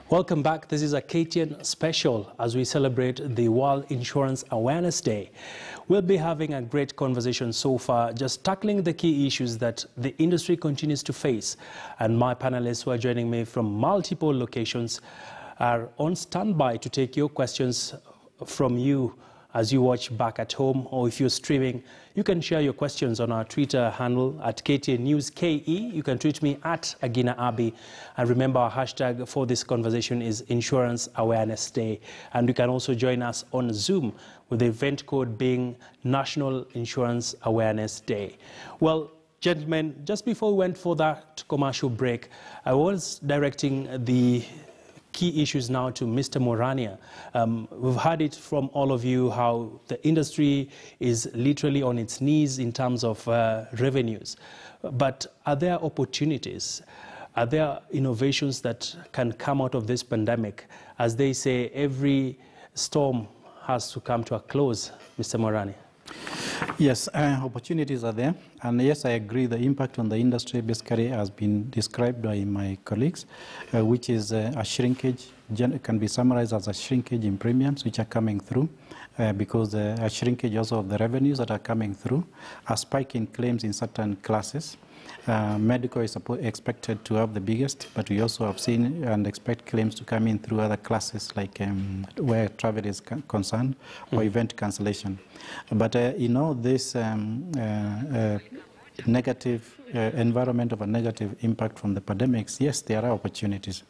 Welcome back. This is a KTN Special as we celebrate the World Insurance Awareness Day. We'll be having a great conversation so far, just tackling the key issues that the industry continues to face. And my panelists who are joining me from multiple locations are on standby to take your questions from you as you watch back at home, or if you're streaming, you can share your questions on our Twitter handle at KTN News KE. You can tweet me at Agina Abi. And remember, our hashtag for this conversation is Insurance Awareness Day. And you can also join us on Zoom with the event code being National Insurance Awareness Day. Well, gentlemen, just before we went for that commercial break, I was directing the key issues now to Mr. Morania. We've heard it from all of you how the industry is literally on its knees in terms of revenues. But are there opportunities? Are there innovations that can come out of this pandemic? As they say, every storm has to come to a close, Mr. Morania. Yes, opportunities are there. And yes, I agree the impact on the industry basically has been described by my colleagues, which is a shrinkage, can be summarized as a shrinkage in premiums which are coming through because a shrinkage also of the revenues that are coming through, a spike in claims in certain classes. Medical is expected to have the biggest, but we also have seen and expect claims to come in through other classes like where travel is concerned or event cancellation. But this negative environment of a negative impact from the pandemics, yes, there are opportunities.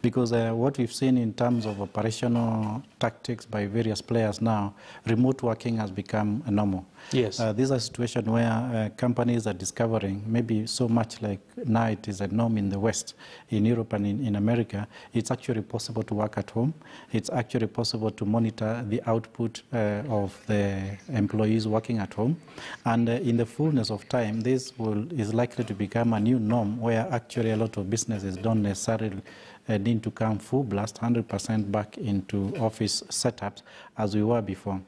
Because what we've seen in terms of operational tactics by various players now, remote working has become a normal. Yes. This is a situation where companies are discovering, maybe so much like now it is a norm in the West, in Europe and in America, it's actually possible to work at home. It's actually possible to monitor the output of the employees working at home. And in the fullness of time, this is likely to become a new norm where actually a lot of businesses don't necessarily need to come full blast, 100% back into office setups as we were before.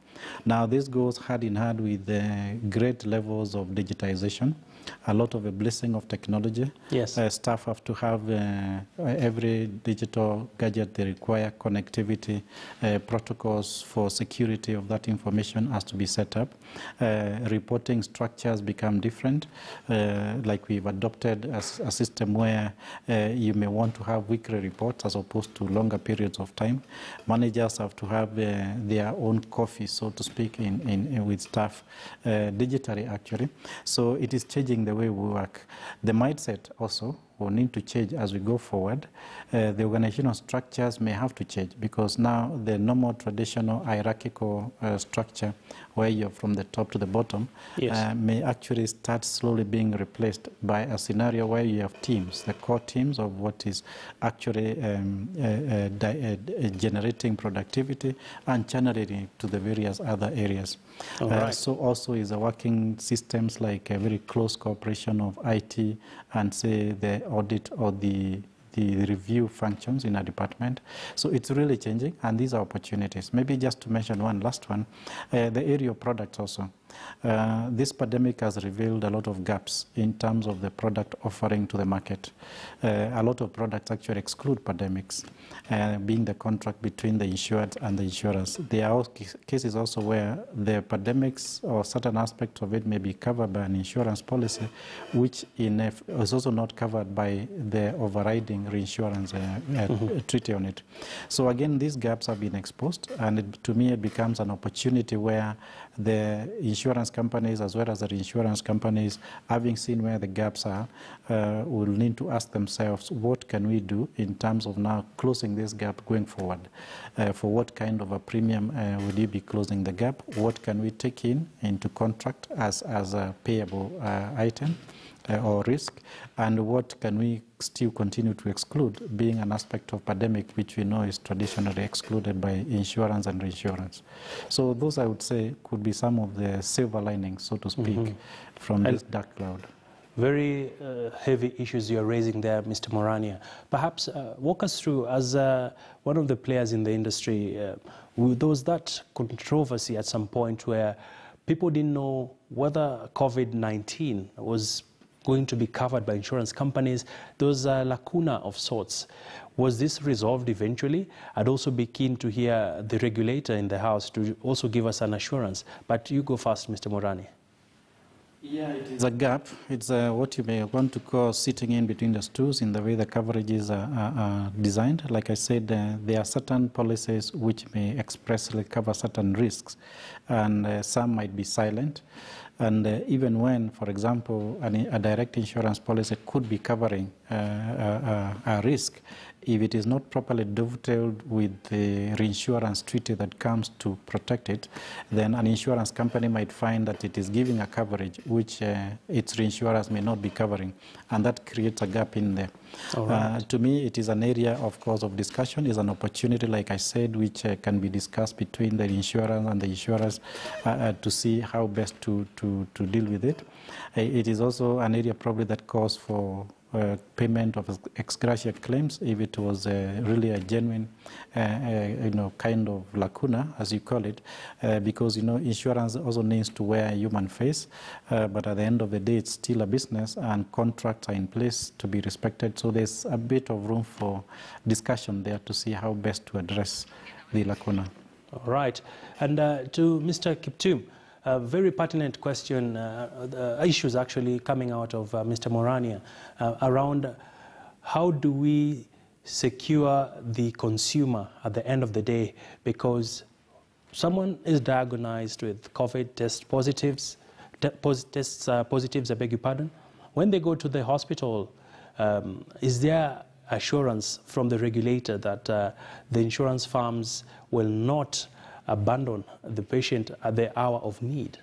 Now this goes hand in hand with the great levels of digitization, a lot of a blessing of technology. Yes. Staff have to have every digital gadget they require, connectivity, protocols for security of that information has to be set up. Reporting structures become different, like we've adopted a system where you may want to have weekly reports as opposed to longer periods of time. Managers have to have their own coffee, so to speak, with staff digitally actually. So it is changing the way we work. The mindset also will need to change as we go forward. The organizational structures may have to change because now the normal traditional hierarchical structure where you're from the top to the bottom may actually start slowly being replaced by a scenario where you have teams, the core teams of what is actually generating productivity and channeling it to the various other areas. Right. So also is a working systems like a very close cooperation of IT and say the audit or the review functions in a department. So it's really changing, and these are opportunities. Maybe just to mention one last one, the area of products also. This pandemic has revealed a lot of gaps in terms of the product offering to the market. A lot of products actually exclude pandemics, being the contract between the insured and the insurers. There are cases also where the pandemics or certain aspects of it may be covered by an insurance policy, which is also not covered by the overriding reinsurance treaty on it. So again, these gaps have been exposed, and to me it becomes an opportunity where the insurance companies as well as the reinsurance companies, having seen where the gaps are, will need to ask themselves, what can we do in terms of now closing this gap going forward? For what kind of a premium will you be closing the gap? What can we take into contract as a payable item or risk? And what can we still continue to exclude, being an aspect of pandemic which we know is traditionally excluded by insurance and reinsurance? So those, I would say, could be some of the silver linings, so to speak, from this dark cloud. Very heavy issues you're raising there, Mr. Morania. Perhaps walk us through, as one of the players in the industry, there was that controversy at some point where people didn't know whether COVID-19 was going to be covered by insurance companies. There was a lacuna of sorts. Was this resolved eventually? I'd also be keen to hear the regulator in the House to also give us an assurance. But you go first, Mr. Morani. Yeah, it is a gap. It's what you may want to call sitting in between the stools in the way the coverages are designed. Like I said, there are certain policies which may expressly cover certain risks, and some might be silent. And even when, for example, a direct insurance policy could be covering a risk, if it is not properly dovetailed with the reinsurance treaty that comes to protect it, then an insurance company might find that it is giving a coverage which its reinsurers may not be covering, and that creates a gap in there. Right. To me, it is an area, of course, of discussion. It's an opportunity, like I said, which can be discussed between the insurance and the insurers to see how best to deal with it. It is also an area probably that calls for payment of ex gratia claims if it was really a genuine, kind of lacuna, as you call it, because insurance also needs to wear a human face, but at the end of the day, it's still a business, and contracts are in place to be respected. So there's a bit of room for discussion there to see how best to address the lacuna. All right, and to Mr. Kiptum. A very pertinent question, issues actually coming out of Mr. Morania around how do we secure the consumer at the end of the day, because someone is diagnosed with COVID positives, I beg your pardon. When they go to the hospital, is there assurance from the regulator that the insurance firms will not abandon the patient at the hour of need?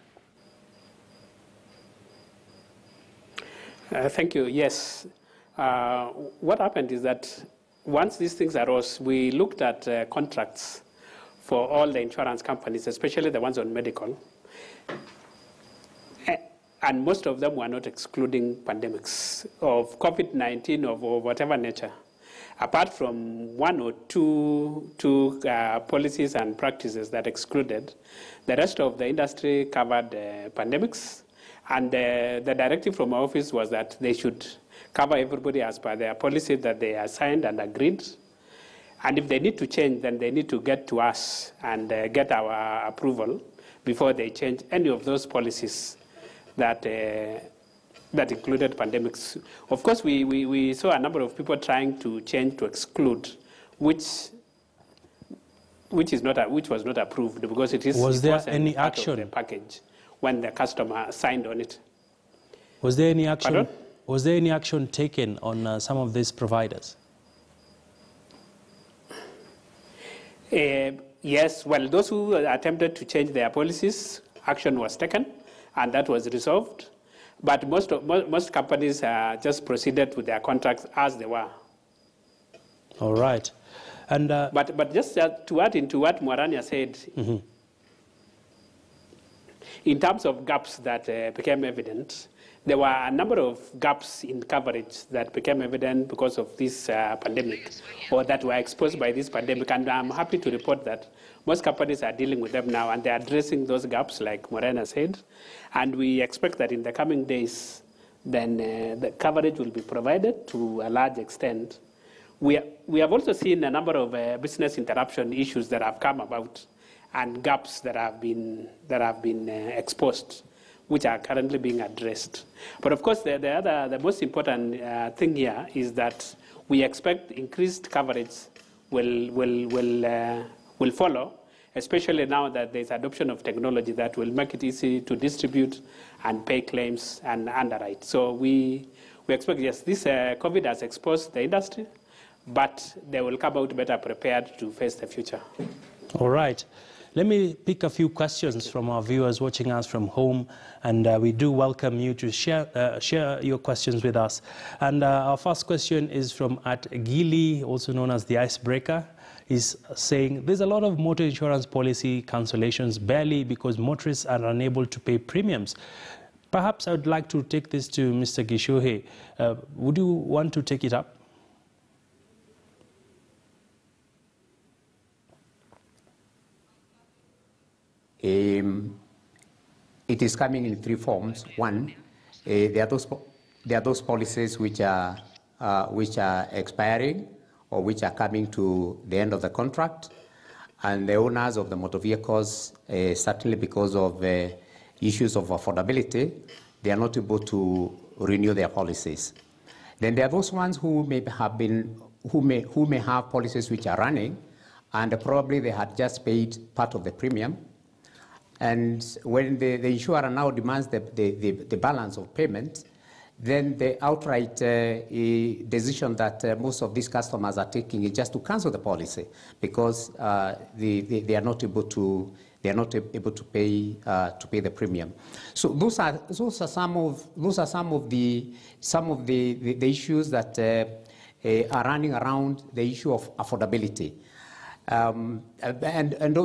Thank you. Yes. What happened is that once these things arose, we looked at contracts for all the insurance companies, especially the ones on medical. And most of them were not excluding pandemics of COVID-19 of whatever nature. Apart from one or two policies and practices that excluded, the rest of the industry covered pandemics. And the directive from our office was that they should cover everybody as per their policy that they assigned and agreed. And if they need to change, then they need to get to us and get our approval before they change any of those policies that included pandemics. Of course, we saw a number of people trying to change to exclude, which was not approved because it is. Was there any action? Part of the package when the customer signed on it. Was there any action? Pardon? Was there any action taken on some of these providers? Yes. Well, those who attempted to change their policies, action was taken, and that was resolved. But most companies just proceeded with their contracts as they were. All right. And but just to add into what Morania said, in terms of gaps that became evident, there were a number of gaps in coverage that became evident because of this pandemic, or that were exposed by this pandemic. And I'm happy to report that most companies are dealing with them now, and they're addressing those gaps, like Morena said. And we expect that in the coming days, then the coverage will be provided to a large extent. We have also seen a number of business interruption issues that have come about, and gaps that have been exposed, which are currently being addressed. But of course, the most important thing here is that we expect increased coverage will follow, especially now that there's adoption of technology that will make it easy to distribute and pay claims and underwrite. So we expect, yes, this COVID has exposed the industry, but they will come out better prepared to face the future. All right. Let me pick a few questions from our viewers watching us from home, and we do welcome you to share your questions with us. And our first question is from @Gili, also known as the Icebreaker. He's saying there's a lot of motor insurance policy cancellations barely because motorists are unable to pay premiums. Perhaps I would like to take this to Mr. Gishohe. Would you want to take it up? It is coming in three forms. One, there are those there are those policies which are expiring or which are coming to the end of the contract, and the owners of the motor vehicles, certainly because of issues of affordability, they are not able to renew their policies. Then there are those ones who may have policies which are running, and probably they had just paid part of the premium. And when the insurer now demands the balance of payment, then the outright decision that most of these customers are taking is just to cancel the policy, because they are not able to pay the premium. So those are some of the issues that are running around the issue of affordability. And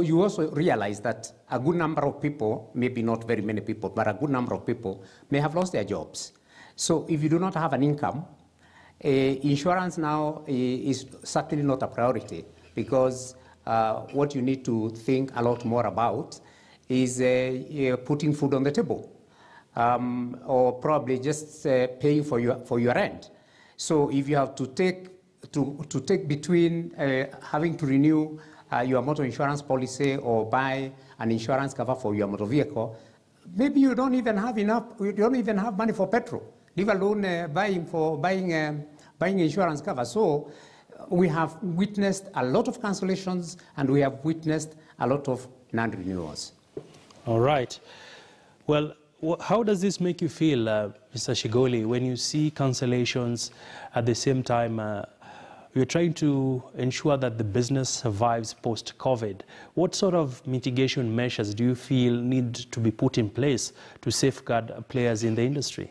you also realize that a good number of people, maybe not very many people, but a good number of people may have lost their jobs. So if you do not have an income, insurance now is certainly not a priority, because what you need to think a lot more about is putting food on the table, or probably just paying for your rent. So if you have to take between having to renew your motor insurance policy or buy an insurance cover for your motor vehicle, maybe you don't even have money for petrol, leave alone buying insurance cover. So we have witnessed a lot of cancellations, and we have witnessed a lot of non-renewals. All right. Well, how does this make you feel, Mr. Shigoli, when you see cancellations at the same time you're trying to ensure that the business survives post-COVID? What sort of mitigation measures do you feel need to be put in place to safeguard players in the industry?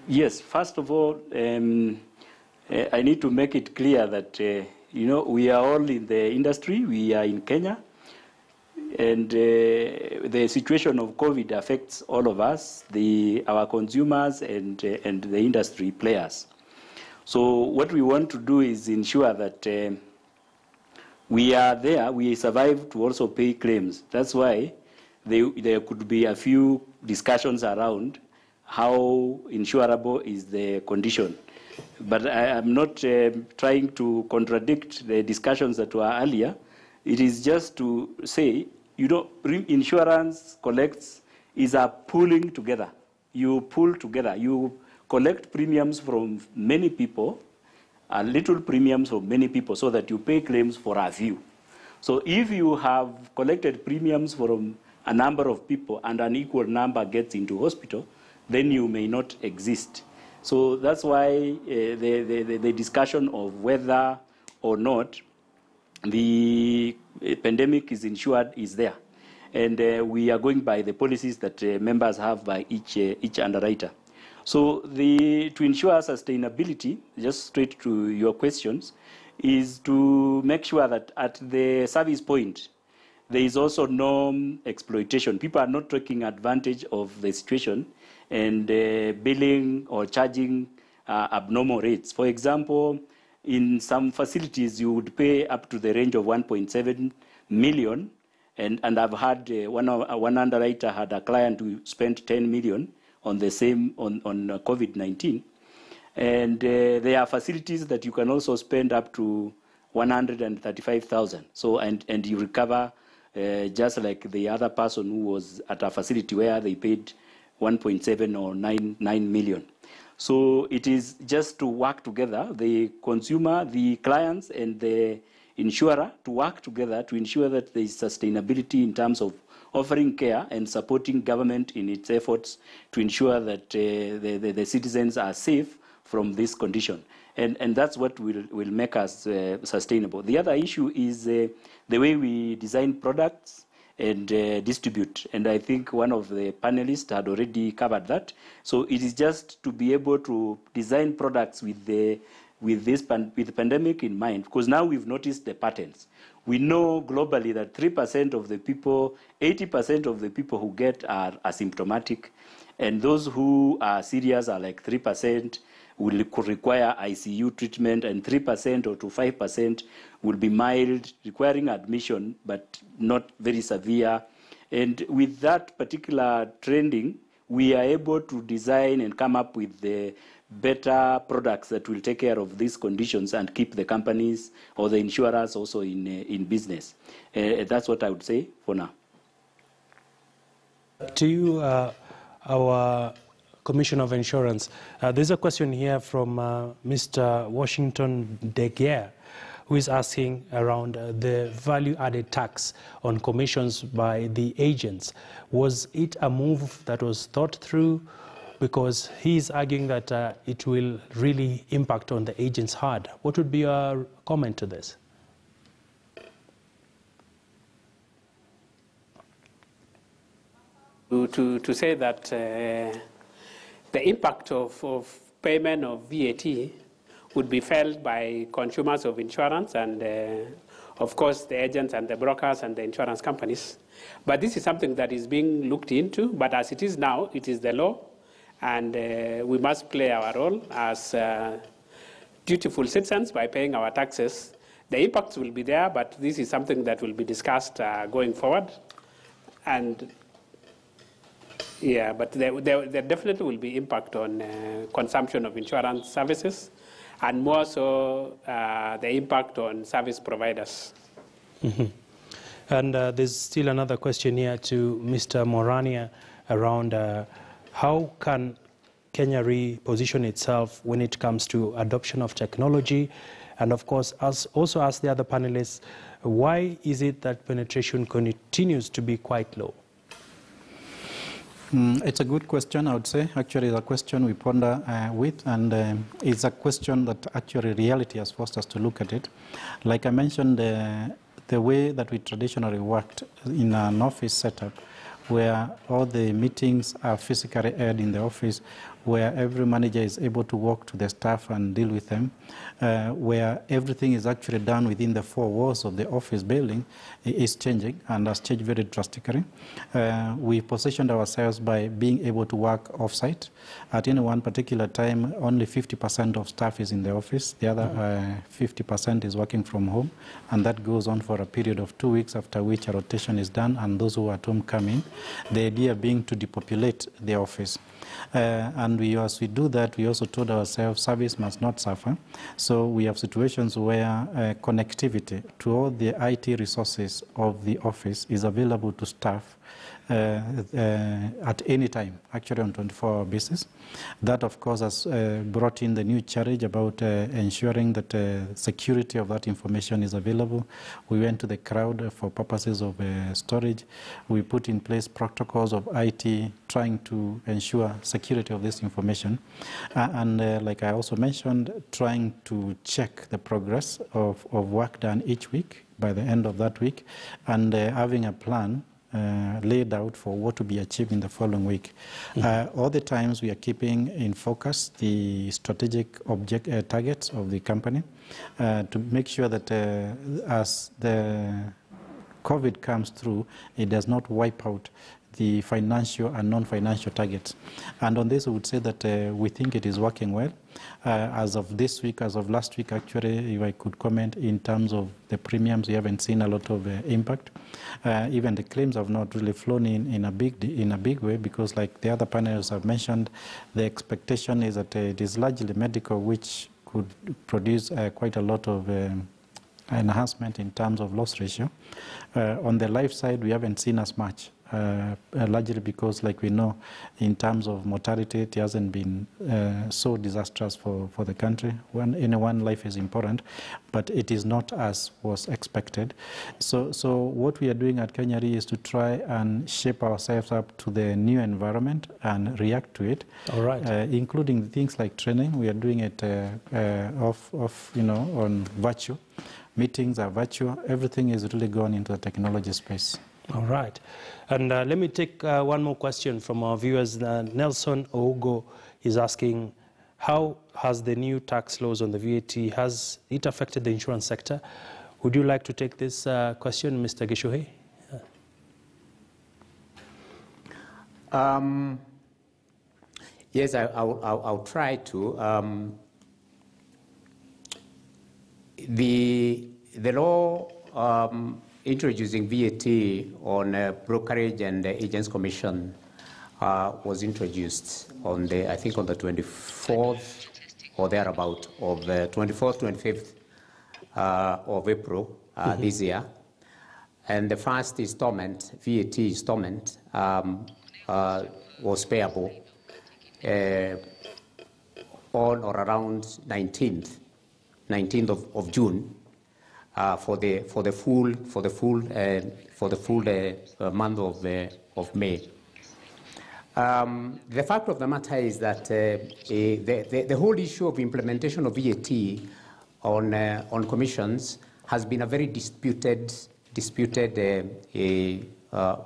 Yes, first of all, I need to make it clear that, we are all in the industry, we are in Kenya, and the situation of COVID affects all of us, our consumers and the industry players. So what we want to do is ensure that we are there, we survive to also pay claims. That's why there could be a few discussions around how insurable is the condition. But I am not trying to contradict the discussions that were earlier. It is just to say, insurance collects is a pooling together. You pool together. You collect premiums from many people, little premiums from many people, so that you pay claims for a few. So if you have collected premiums from a number of people and an equal number gets into hospital, then you may not exist. So that's why the discussion of whether or not the pandemic is insured is there. And we are going by the policies that members have by each underwriter. So to ensure sustainability, just straight to your questions, is to make sure that at the service point, there is also no exploitation. People are not taking advantage of the situation and billing or charging abnormal rates. For example, in some facilities, you would pay up to the range of 1.7 million, and I've had one underwriter had a client who spent 10 million on the same on COVID-19, and there are facilities that you can also spend up to 135,000. So and you recover just like the other person who was at a facility where they paid 1.7 or 9 million. So it is just to work together, the consumer, the clients, and the insurer to work together to ensure that there is sustainability in terms of offering care and supporting government in its efforts to ensure that the citizens are safe from this condition. And that's what will make us sustainable. The other issue is the way we design products and distribute. And I think one of the panelists had already covered that. So it is just to be able to design products with the pandemic in mind, because now we've noticed the patterns. We know globally that 3% of the people, 80% of the people who get are asymptomatic, and those who are serious are like 3%, could require ICU treatment, and 3% or to 5% will be mild, requiring admission, but not very severe. And with that particular trending, we are able to design and come up with the better products that will take care of these conditions and keep the companies or the insurers also in business. That's what I would say for now. To you, our Commissioner of Insurance, there's a question here from Mr. Washington Deguer, who is asking around the value-added tax on commissions by the agents. Was it a move that was thought through? Because he's arguing that it will really impact on the agents hard. What would be your comment to this? To say that the impact of payment of VAT would be felt by consumers of insurance and, of course, the agents and the brokers and the insurance companies. But this is something that is being looked into. But as it is now, it is the law, and we must play our role as dutiful citizens by paying our taxes. The impacts will be there, but this is something that will be discussed going forward. And yeah, but there definitely will be impact on consumption of insurance services, and more so the impact on service providers. Mm-hmm. And there's still another question here to Mr. Morania around how can Kenya reposition itself when it comes to adoption of technology, and of course, also ask the other panelists, why is it that penetration continues to be quite low? It's a good question, I would say. Actually, it's a question we ponder with, and it's a question that actually reality has forced us to look at it. Like I mentioned, the way that we traditionally worked in an office setup, where all the meetings are physically held in the office, where every manager is able to walk to the staff and deal with them, where everything is actually done within the four walls of the office building, is changing and has changed very drastically. We positioned ourselves by being able to work off-site. At any one particular time, only 50% of staff is in the office. The other 50% is working from home, and that goes on for a period of 2 weeks, after which a rotation is done, and those who are at home come in. The idea being to depopulate the office. And as we do that, we also told ourselves service must not suffer. So we have situations where connectivity to all the IT resources of the office is available to staff at any time, actually on 24-hour basis. That, of course, has brought in the new challenge about ensuring that security of that information is available. We went to the cloud for purposes of storage. We put in place protocols of IT trying to ensure security of this information. And like I also mentioned, trying to check the progress of work done each week by the end of that week, and having a plan laid out for what to be achieved in the following week. All the times we are keeping in focus the strategic targets of the company to make sure that as the COVID comes through, it does not wipe out the financial and non-financial targets. And on this, I would say that we think it is working well. As of this week, as of last week, actually, if I could comment in terms of the premiums, we haven't seen a lot of impact. Even the claims have not really flown in a big way, because like the other panelists have mentioned, the expectation is that it is largely medical, which could produce quite a lot of enhancement in terms of loss ratio. On the life side, we haven't seen as much. Largely because, like we know, in terms of mortality, it hasn't been so disastrous for the country. One life is important, but it is not as was expected. So what we are doing at Kenya Re is to try and shape ourselves up to the new environment and react to it. All right. Including things like training. We are doing it on virtual. Meetings are virtual. Everything is really gone into the technology space. All right. And let me take one more question from our viewers. Nelson Ogo is asking, how has the new tax laws on the VAT, has it affected the insurance sector? Would you like to take this question, Mr. Gishuhe? Yes, I'll try to. The law introducing VAT on brokerage and agents commission was introduced on the, I think on the 24th or thereabout of the 24th, 25th of April this year. And the first installment, VAT installment, was payable on or around 19th of June for the full month of May. The fact of the matter is that the whole issue of implementation of VAT on commissions has been a very disputed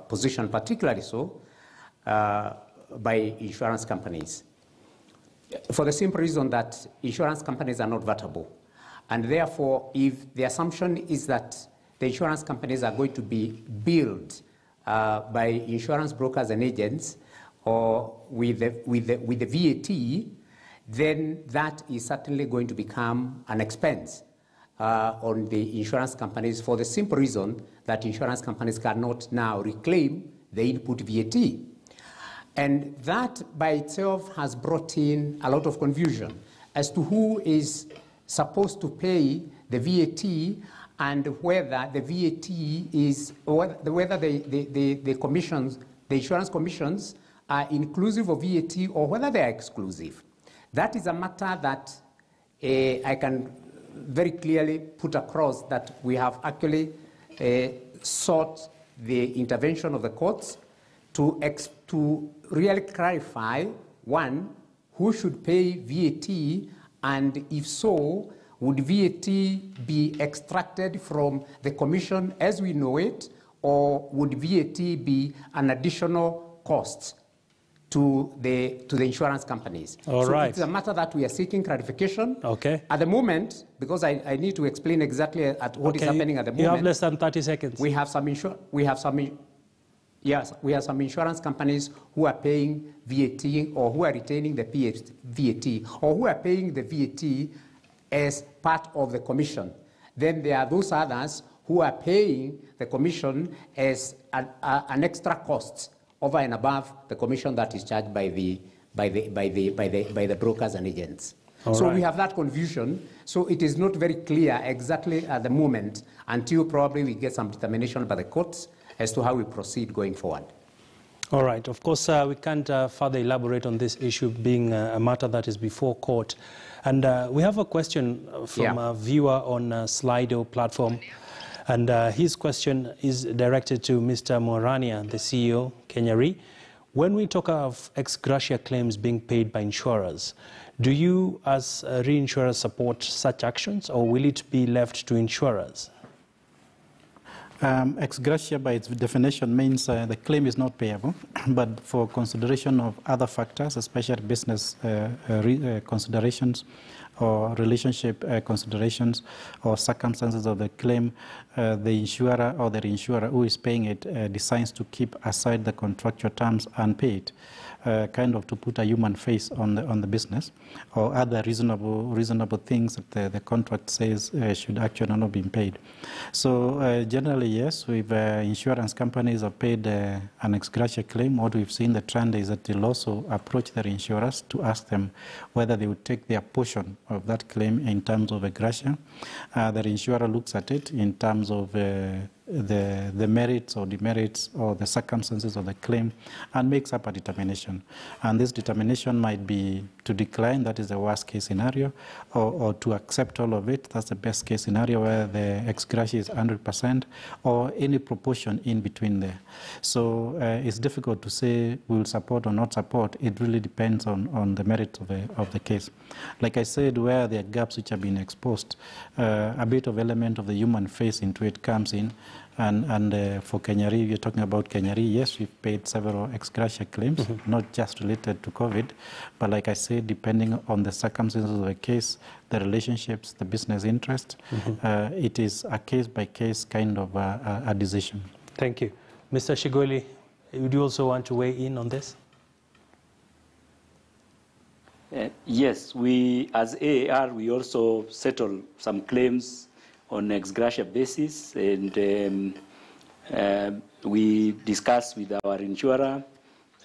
position, particularly so by insurance companies, for the simple reason that insurance companies are not vatable. And therefore, if the assumption is that the insurance companies are going to be billed by insurance brokers and agents or with the VAT, then that is certainly going to become an expense on the insurance companies, for the simple reason that insurance companies cannot now reclaim the input VAT. And that by itself has brought in a lot of confusion as to who is supposed to pay the VAT and whether the VAT is, or whether the commissions, the insurance commissions are inclusive of VAT or whether they are exclusive. That is a matter that I can very clearly put across that we have actually sought the intervention of the courts to really clarify, one, who should pay VAT, and if so, would VAT be extracted from the commission as we know it, or would VAT be an additional cost to the insurance companies? All so right. It's a matter that we are seeking clarification. Okay. At the moment, because I need to explain exactly what is happening at the moment. You have less than 30 seconds. We have some insurance companies who are paying VAT or who are retaining the VAT or who are paying the VAT as part of the commission. Then there are those others who are paying the commission as an extra cost over and above the commission that is charged by the brokers and agents. So we have that confusion. So it is not very clear exactly at the moment until probably we get some determination by the courts as to how we proceed going forward. All right. Of course, we can't further elaborate on this issue being a matter that is before court. And we have a question from a viewer on Slido platform. And his question is directed to Mr. Morania, the CEO, Kenya Re. When we talk of ex gratia claims being paid by insurers, do you as reinsurers support such actions, or will it be left to insurers? Ex gratia by its definition means the claim is not payable, but for consideration of other factors, especially business considerations or relationship considerations or circumstances of the claim, the insurer or the reinsurer who is paying it decides to keep aside the contractual terms unpaid, kind of to put a human face on the business, or other reasonable things that the contract says should actually not be paid. So generally, yes, with insurance companies have paid an ex gratia claim. What we've seen the trend is that they'll also approach their insurers to ask them whether they would take their portion of that claim in terms of a gratia. The insurer looks at it in terms of the merits or demerits or the circumstances of the claim and makes up a determination. And this determination might be to decline, that is the worst case scenario, or to accept all of it, that's the best case scenario where the ex gratia is 100%, or any proportion in between there. So it's difficult to say we'll support or not support. It really depends on the merits of the case. Like I said, where there are gaps which have been exposed, a bit of element of the human face into it comes in. And for Kenya Re, you're talking about Kenya Re, yes, we've paid several ex gratia claims, not just related to COVID, but like I said, depending on the circumstances of the case, the relationships, the business interest, it is a case-by-case kind of a decision. Thank you. Mr. Shigoli, would you also want to weigh in on this? Yes, we, as AAR, we also settle some claims on ex gratia basis, and We discuss with our insurer.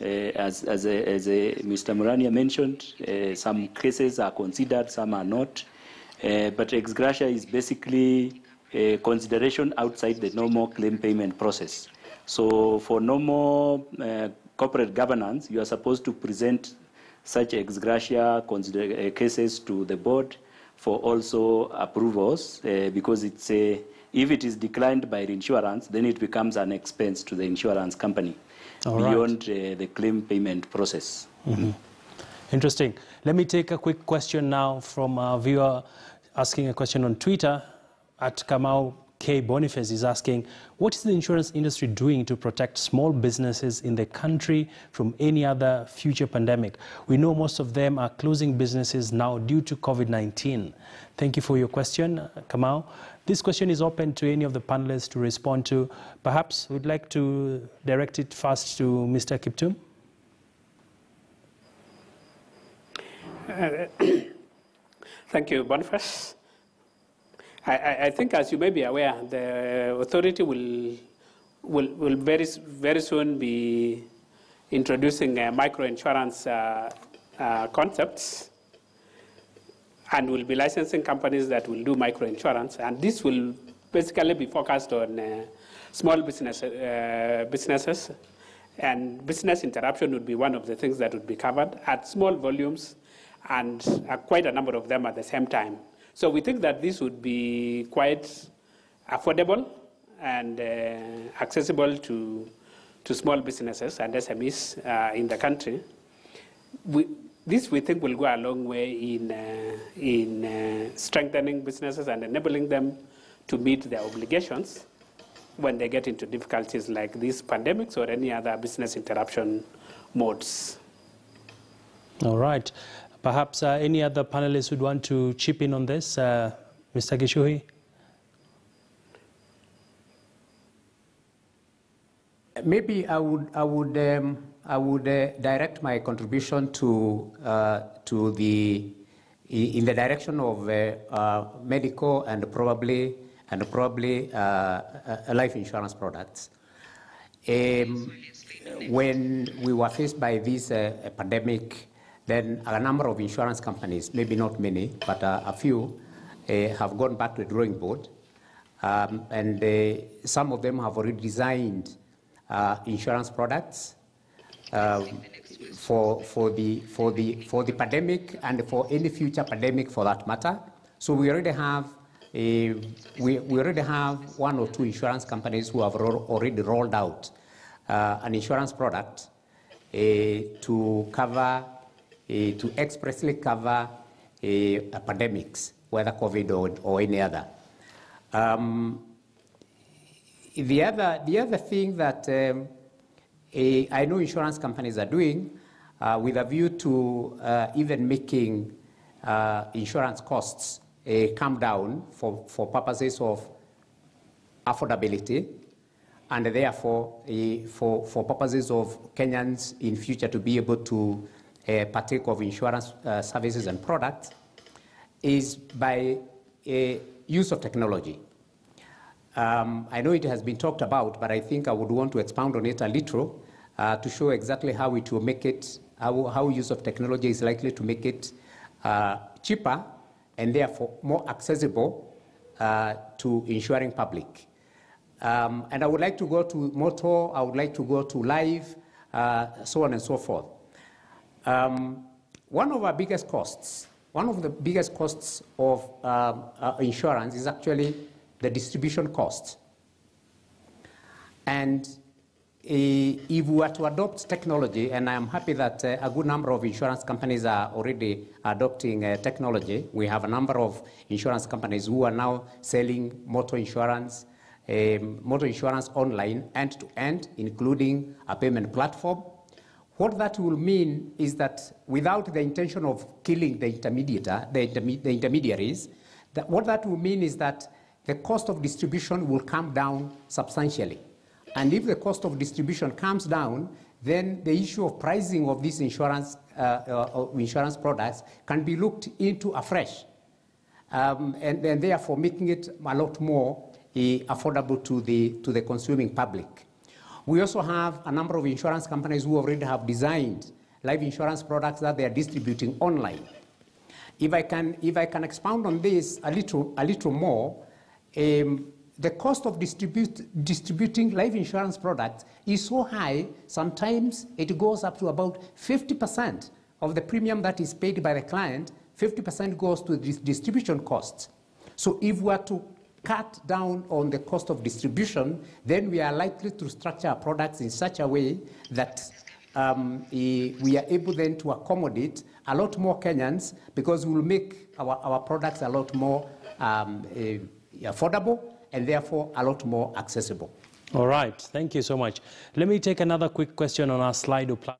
As Mr. Murania mentioned, some cases are considered, some are not. But ex gratia is basically a consideration outside the normal claim payment process. So for normal corporate governance, you are supposed to present such ex gratia cases to the board for also approvals, because it's if it is declined by the insurance, then it becomes an expense to the insurance company. Beyond the claim payment process. Mm-hmm. Interesting. Let me take a quick question now from a viewer asking a question on Twitter. At Kamau K. Boniface is asking, what is the insurance industry doing to protect small businesses in the country from any other future pandemic? We know most of them are closing businesses now due to COVID-19. Thank you for your question, Kamau. This question is open to any of the panelists to respond to. Perhaps we'd like to direct it first to Mr. Kiptum. Thank you, Boniface. I think, as you may be aware, the authority will very soon be introducing microinsurance concepts, and will be licensing companies that will do microinsurance. And this will basically be focused on small businesses, and business interruption would be one of the things that would be covered at small volumes, and quite a number of them at the same time. So we think that this would be quite affordable and accessible to small businesses and SMEs in the country. This, we think, will go a long way in strengthening businesses and enabling them to meet their obligations when they get into difficulties like these pandemics or any other business interruption modes. All right. Perhaps any other panelists would want to chip in on this? Mr. Gishui? Maybe I would direct my contribution in the direction of medical and probably life insurance products. When we were faced by this pandemic, then a number of insurance companies, maybe not many, but a few, have gone back to the drawing board, and some of them have already designed insurance products for the pandemic and for any future pandemic, for that matter. So we already have one or two insurance companies who have already rolled out an insurance product to expressly cover pandemics, whether COVID or any other. The other thing that I know insurance companies are doing, with a view to even making insurance costs come down for purposes of affordability, and therefore for purposes of Kenyans in future to be able to partake of insurance services and products, is by use of technology. I know it has been talked about, but I think I would want to expound on it a little to show exactly how it will make it, how use of technology is likely to make it cheaper and therefore more accessible to insuring public. And I would like to go to motor, I would like to go to life, so on and so forth. One of the biggest costs of insurance is actually the distribution cost. And if we were to adopt technology, and I am happy that a good number of insurance companies are already adopting technology. We have a number of insurance companies who are now selling motor insurance online, end-to-end, including a payment platform. What that will mean is that without the intention of killing the intermediaries, what that will mean is that the cost of distribution will come down substantially. And if the cost of distribution comes down, then the issue of pricing of these insurance products can be looked into afresh, and therefore making it a lot more affordable to the consuming public. We also have a number of insurance companies who already have designed life insurance products that they are distributing online. If I can expound on this a little more, the cost of distributing life insurance products is so high, sometimes it goes up to about 50% of the premium that is paid by the client, 50% goes to the distribution costs. So if we are to cut down on the cost of distribution, then we are likely to structure our products in such a way that we are able then to accommodate a lot more Kenyans, because we will make our products a lot more affordable and therefore a lot more accessible. All right, thank you so much. Let me take another quick question on our Slido platform.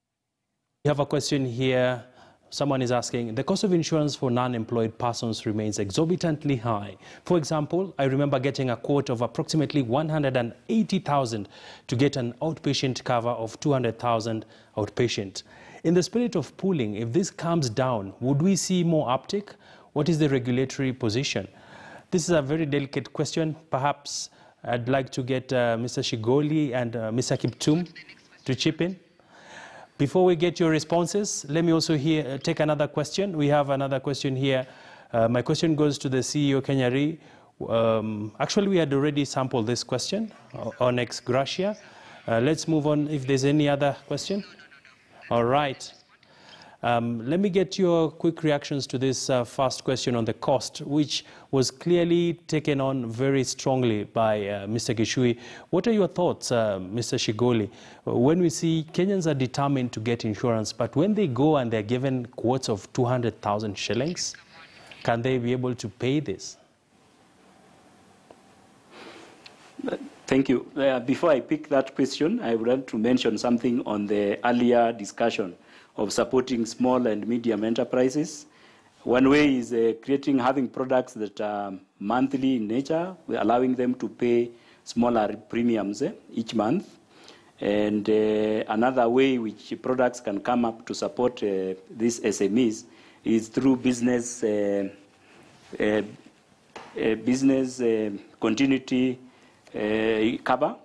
We have a question here. Someone is asking, the cost of insurance for non-employed persons remains exorbitantly high. For example, I remember getting a quote of approximately 180,000 to get an outpatient cover of 200,000 outpatient. In the spirit of pooling, if this comes down, would we see more uptake? What is the regulatory position? This is a very delicate question. Perhaps I'd like to get Mr. Shigoli and Mr. Kiptum to chip in. Before we get your responses, let me also take another question. We have another question here. My question goes to the CEO, Kenya Re. Actually, we had already sampled this question on ex gratia. Let's move on if there's any other question. All right. Let me get your quick reactions to this first question on the cost, which was clearly taken on very strongly by Mr. Gishui. What are your thoughts, Mr. Shigoli? When we see Kenyans are determined to get insurance, but when they go and they're given quotes of 200,000 shillings, can they be able to pay this? Thank you. Before I pick that question, I would like to mention something on the earlier discussion of supporting small and medium enterprises. One way is having products that are monthly in nature, allowing them to pay smaller premiums each month. And another way which products can come up to support these SMEs is through business continuity cover,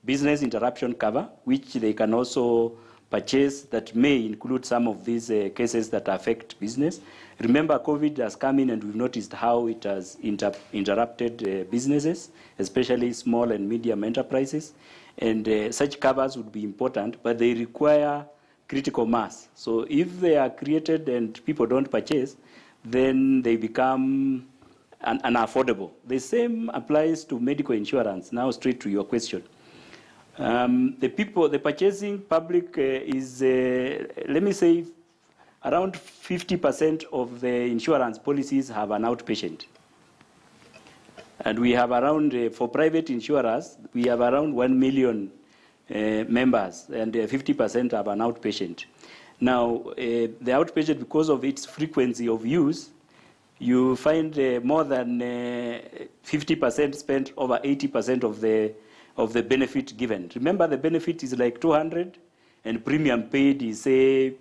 business interruption cover, which they can also purchase that may include some of these cases that affect business. Remember, COVID has come in and we've noticed how it has interrupted businesses, especially small and medium enterprises. And such covers would be important, but they require critical mass. So if they are created and people don't purchase, then they become unaffordable. The same applies to medical insurance. Now straight to your question. The purchasing public is, let me say, around 50% of the insurance policies have an outpatient. And we have around, for private insurers, we have around 1 million members, and 50% have an outpatient. Now, the outpatient, because of its frequency of use, you find more than 50% spent over 80% of the benefit given. Remember, the benefit is like 200, and premium paid is, say,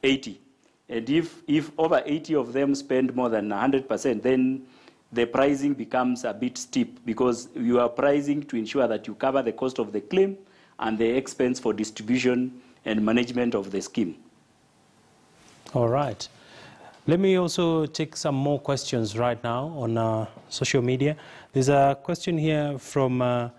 80. And if over 80 of them spend more than 100%, then the pricing becomes a bit steep, because you are pricing to ensure that you cover the cost of the claim and the expense for distribution and management of the scheme. All right. Let me also take some more questions right now on social media. There's a question here from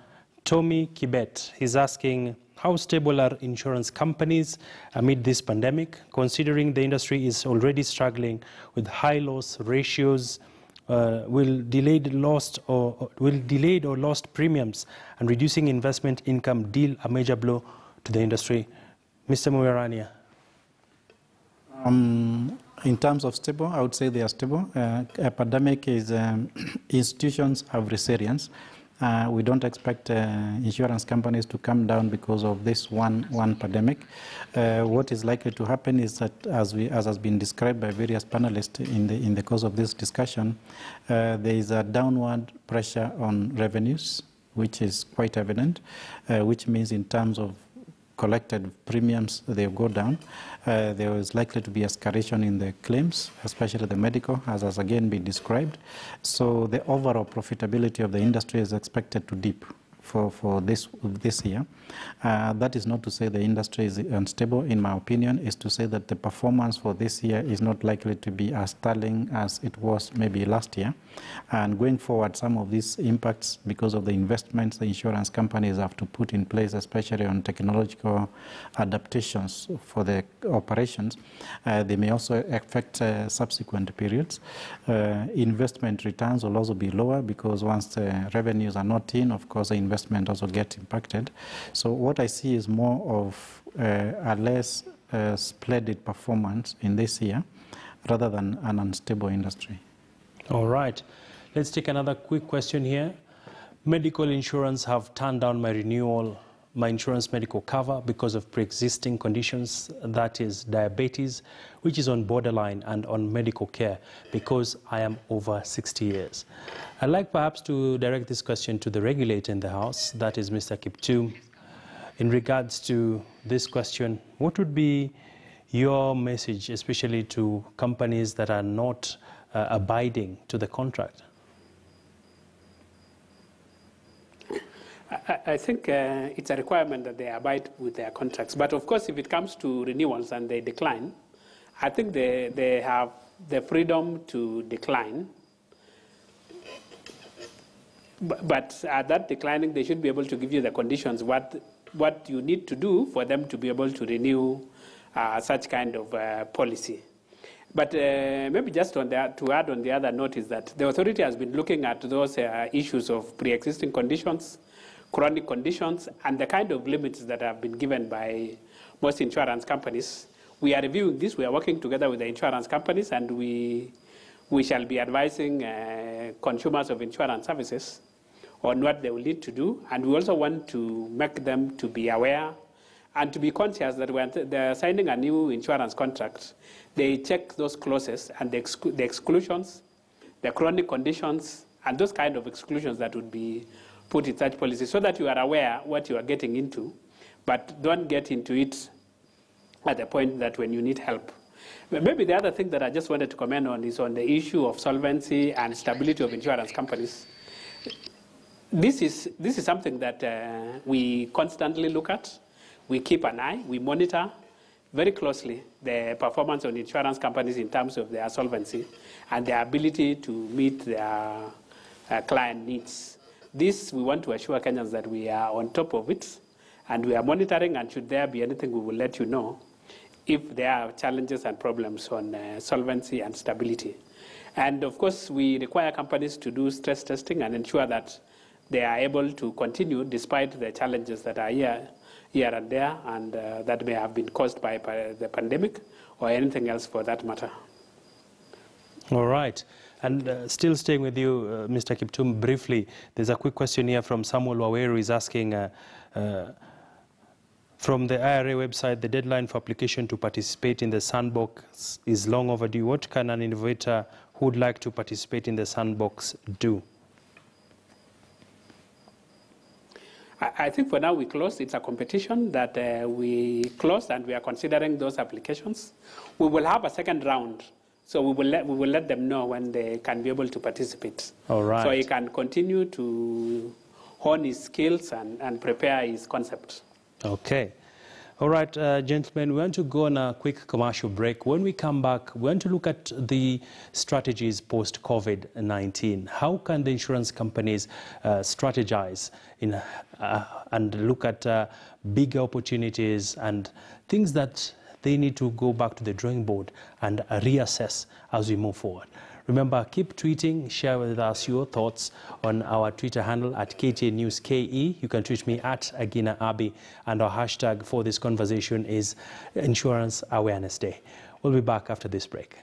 Tommy Kibet. He's asking, how stable are insurance companies amid this pandemic, considering the industry is already struggling with high loss ratios? Will delayed or lost premiums and reducing investment income deal a major blow to the industry? Mr. Muirania. In terms of stable, I would say they are stable. A pandemic is institutions have resilience. We don't expect insurance companies to come down because of this one pandemic. What is likely to happen is that, as has been described by various panelists in the course of this discussion, there is a downward pressure on revenues, which is quite evident, which means in terms of collected premiums, they go down. There is likely to be escalation in the claims, especially the medical, as has again been described. So the overall profitability of the industry is expected to dip for this year. That is not to say the industry is unstable, in my opinion. Is to say that the performance for this year is not likely to be as sterling as it was maybe last year. And going forward, some of these impacts, because of the investments the insurance companies have to put in place, especially on technological adaptations for the operations, they may also affect subsequent periods. Investment returns will also be lower, because once the revenues are not in, of course, the investment also gets impacted. So what I see is more of a less splendid performance in this year rather than an unstable industry. All right. Let's take another quick question here. Medical insurance have turned down my renewal, my insurance medical cover because of pre-existing conditions, that is diabetes, which is on borderline, and on medical care because I am over 60 years. I'd like perhaps to direct this question to the regulator in the House, that is Mr. Kiptum. In regards to this question, what would be your message, especially to companies that are not abiding to the contract? I think it's a requirement that they abide with their contracts. But of course, if it comes to renewals and they decline, I think they have the freedom to decline. But at that declining, they should be able to give you the conditions, what you need to do for them to be able to renew such kind of policy. But maybe just on that, to add on the other note is that the authority has been looking at those issues of pre-existing conditions, chronic conditions, and the kind of limits that have been given by most insurance companies. We are reviewing this. We are working together with the insurance companies, and we shall be advising consumers of insurance services on what they will need to do. And we also want to make them to be aware and to be conscious that when they're signing a new insurance contract, they check those clauses and the exclusions, the chronic conditions, and those kind of exclusions that would be put in such policy, so that you are aware what you are getting into, but don't get into it at the point that when you need help. But maybe the other thing that I just wanted to comment on is on the issue of solvency and stability of insurance companies. This is something that we constantly look at. We keep an eye, we monitor very closely the performance of insurance companies in terms of their solvency and their ability to meet their client needs. This, we want to assure Kenyans that we are on top of it and we are monitoring, and should there be anything, we will let you know if there are challenges and problems on solvency and stability. And of course, we require companies to do stress testing and ensure that they are able to continue despite the challenges that are here and there, and that may have been caused by the pandemic or anything else for that matter. All right. And still staying with you, Mr. Kiptum, briefly, there's a quick question here from Samuel Waweru. Is asking, from the IRA website, the deadline for application to participate in the sandbox is long overdue. What can an innovator who would like to participate in the sandbox do? I think for now we closed. It's a competition that we closed, and we are considering those applications. We will have a second round. So we will let them know when they can be able to participate. All right. So he can continue to hone his skills and prepare his concept. Okay. All right, gentlemen, we want to go on a quick commercial break. When we come back, we want to look at the strategies post-COVID-19. How can the insurance companies strategize and look at bigger opportunities and things that they need to go back to the drawing board and reassess as we move forward. Remember, keep tweeting, share with us your thoughts on our Twitter handle at KTN News KE. You can tweet me at Agina Abi, and our hashtag for this conversation is Insurance Awareness Day. We'll be back after this break.